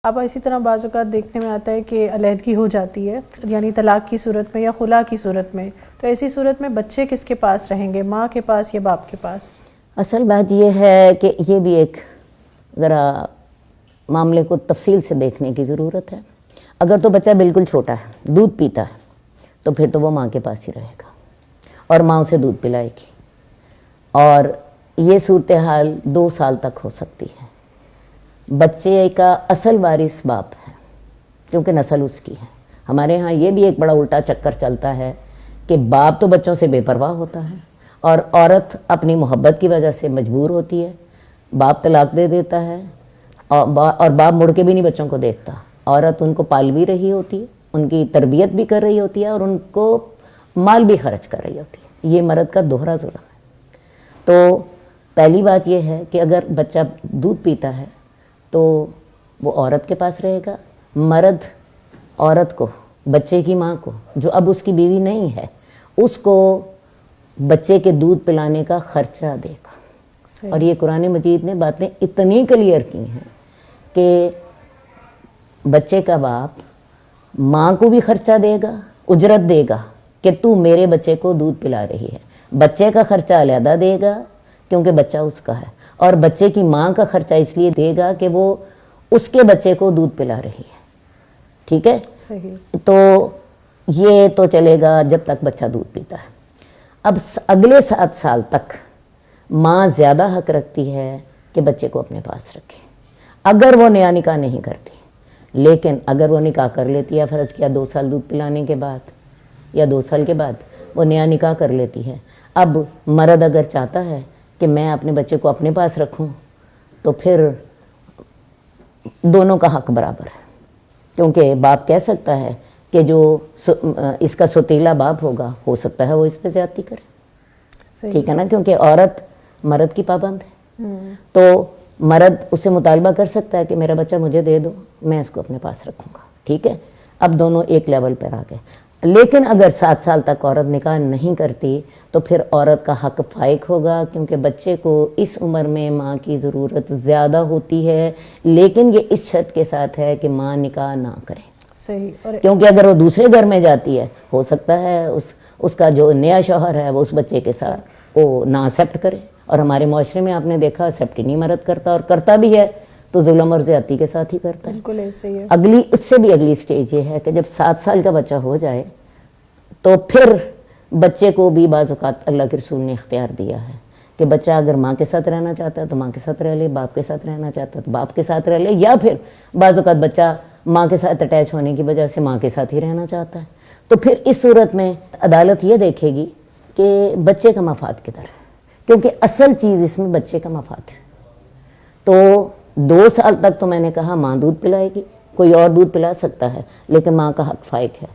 اب اسی طرح بعض اوقات دیکھنے میں آتا ہے کہ علیحدگی ہو جاتی ہے، یعنی طلاق کی صورت میں یا خلا کی صورت میں، تو ایسی صورت میں بچے کس کے پاس رہیں گے، ماں کے پاس یا باپ کے پاس؟ اصل بات یہ ہے کہ یہ بھی ایک ذرا معاملے کو تفصیل سے دیکھنے کی ضرورت ہے۔ اگر تو بچہ بالکل چھوٹا ہے، دودھ پیتا ہے، تو پھر تو وہ ماں کے پاس ہی رہے گا اور ماں اسے دودھ پلائے گی، اور یہ صورتحال 2 سال تک ہو سکتی ہے۔ بچے کا اصل وارث باپ ہے کیونکہ نسل اس کی ہے۔ ہمارے ہاں یہ بھی ایک بڑا الٹا چکر چلتا ہے کہ باپ تو بچوں سے بے پرواہ ہوتا ہے اور عورت اپنی محبت کی وجہ سے مجبور ہوتی ہے، باپ طلاق دے دیتا ہے اور باپ مڑ کے بھی نہیں بچوں کو دیکھتا۔ عورت ان کو پال بھی رہی ہوتی ہے، ان کی تربیت بھی کر رہی ہوتی ہے اور ان کو مال بھی خرچ کر رہی ہوتی ہے۔ یہ مرد کا دوہرا ظلم ہے۔ تو پہلی بات یہ ہے کہ اگر بچہ دودھ پیتا ہے تو وہ عورت کے پاس رہے گا۔ مرد عورت کو، بچے کی ماں کو، جو اب اس کی بیوی نہیں ہے، اس کو بچے کے دودھ پلانے کا خرچہ دے گا۔ اور یہ قرآن مجید نے باتیں اتنی کلیئر کی ہیں کہ بچے کا باپ ماں کو بھی خرچہ دے گا، اجرت دے گا کہ تو میرے بچے کو دودھ پلا رہی ہے، بچے کا خرچہ علیحدہ دے گا کیونکہ بچہ اس کا ہے، اور بچے کی ماں کا خرچہ اس لیے دے گا کہ وہ اس کے بچے کو دودھ پلا رہی ہے۔ ٹھیک ہے؟ صحیح۔ تو یہ تو چلے گا جب تک بچہ دودھ پیتا ہے۔ اب اگلے 7 سال تک ماں زیادہ حق رکھتی ہے کہ بچے کو اپنے پاس رکھے، اگر وہ نیا نکاح نہیں کرتی۔ لیکن اگر وہ نکاح کر لیتی ہے، فرض کیا 2 سال دودھ پلانے کے بعد یا 2 سال کے بعد وہ نیا نکاح کر لیتی ہے، اب مرد اگر چاہتا ہے کہ میں اپنے بچے کو اپنے پاس رکھوں تو پھر دونوں کا حق برابر ہے، کیونکہ باپ کہہ سکتا ہے کہ جو اس کا سوتیلا باپ ہوگا، ہو سکتا ہے وہ اس پہ زیادتی کرے۔ ٹھیک ہے نا؟ کیونکہ عورت مرد کی پابند ہے، تو مرد اس سے مطالبہ کر سکتا ہے کہ میرا بچہ مجھے دے دو، میں اس کو اپنے پاس رکھوں گا۔ ٹھیک ہے؟ اب دونوں ایک لیول پر آ گئے۔ لیکن اگر 7 سال تک عورت نکاح نہیں کرتی تو پھر عورت کا حق فائق ہوگا، کیونکہ بچے کو اس عمر میں ماں کی ضرورت زیادہ ہوتی ہے، لیکن یہ اس شرط کے ساتھ ہے کہ ماں نکاح نہ کرے۔ صحیح۔ کیونکہ اگر وہ دوسرے گھر میں جاتی ہے، ہو سکتا ہے اس کا جو نیا شوہر ہے وہ اس بچے کے ساتھ وہ نہ ایکسیپٹ کرے، اور ہمارے معاشرے میں آپ نے دیکھا ایکسیپٹ ہی نہیں مرد کرتا، اور کرتا بھی ہے تو ظلم اور زیادتی کے ساتھ ہی کرتا ہے۔ بالکل ایسے ہی ہے۔ اس سے بھی اگلی سٹیج یہ ہے کہ جب 7 سال کا بچہ ہو جائے تو پھر بچے کو بھی بعض اوقات اللہ کے رسول نے اختیار دیا ہے کہ بچہ اگر ماں کے ساتھ رہنا چاہتا ہے تو ماں کے ساتھ رہ لے، باپ کے ساتھ رہنا چاہتا ہے تو باپ کے ساتھ رہ لے، یا پھر بعض اوقات بچہ ماں کے ساتھ اٹیچ ہونے کی وجہ سے ماں کے ساتھ ہی رہنا چاہتا ہے، تو پھر اس صورت میں عدالت یہ دیکھے گی کہ بچے کا مفاد کدھر ہے، کیونکہ اصل چیز اس میں بچے کا مفاد ہے۔ تو 2 سال تک تو میں نے کہا ماں دودھ پلائے گی، کوئی اور دودھ پلا سکتا ہے، لیکن ماں کا حق فائق ہے۔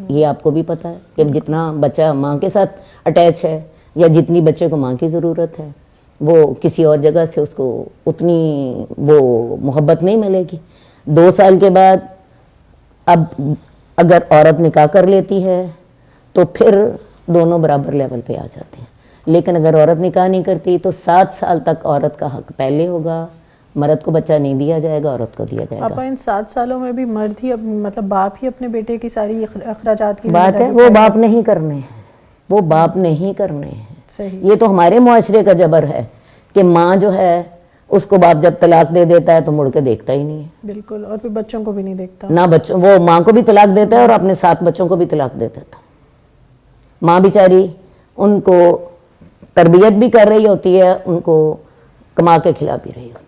یہ آپ کو بھی پتا ہے کہ جتنا بچہ ماں کے ساتھ اٹیچ ہے یا جتنی بچے کو ماں کی ضرورت ہے، وہ کسی اور جگہ سے اس کو اتنی وہ محبت نہیں ملے گی۔ 2 سال کے بعد اب اگر عورت نکاح کر لیتی ہے تو پھر دونوں برابر لیول پہ آ جاتے ہیں، لیکن اگر عورت نکاح نہیں کرتی تو 7 سال تک عورت کا حق پہلے ہوگا، مرد کو بچہ نہیں دیا جائے گا، عورت کو دیا جائے گا۔ آپ ان 7 سالوں میں بھی مرد ہی مطلب باپ ہی اپنے بیٹے کی ساری اخراجات کی بات ہے، وہ باپ نہیں کرنے ہیں، وہ باپ نہیں کرنے ہیں۔ صحیح۔ یہ تو ہمارے معاشرے کا جبر ہے کہ ماں جو ہے اس کو باپ جب طلاق دے دیتا ہے تو مڑ کے دیکھتا ہی نہیں ہے۔ بالکل، اور پھر بچوں کو بھی نہیں دیکھتا۔ نہ بچوں، وہ ماں کو بھی طلاق دیتا ہے اور اپنے 7 بچوں کو بھی طلاق دے دیتا ہے۔ ماں بیچاری ان کو تربیت بھی کر رہی ہوتی ہے، ان کو کما کے کھلا بھی رہی ہوتی ہے۔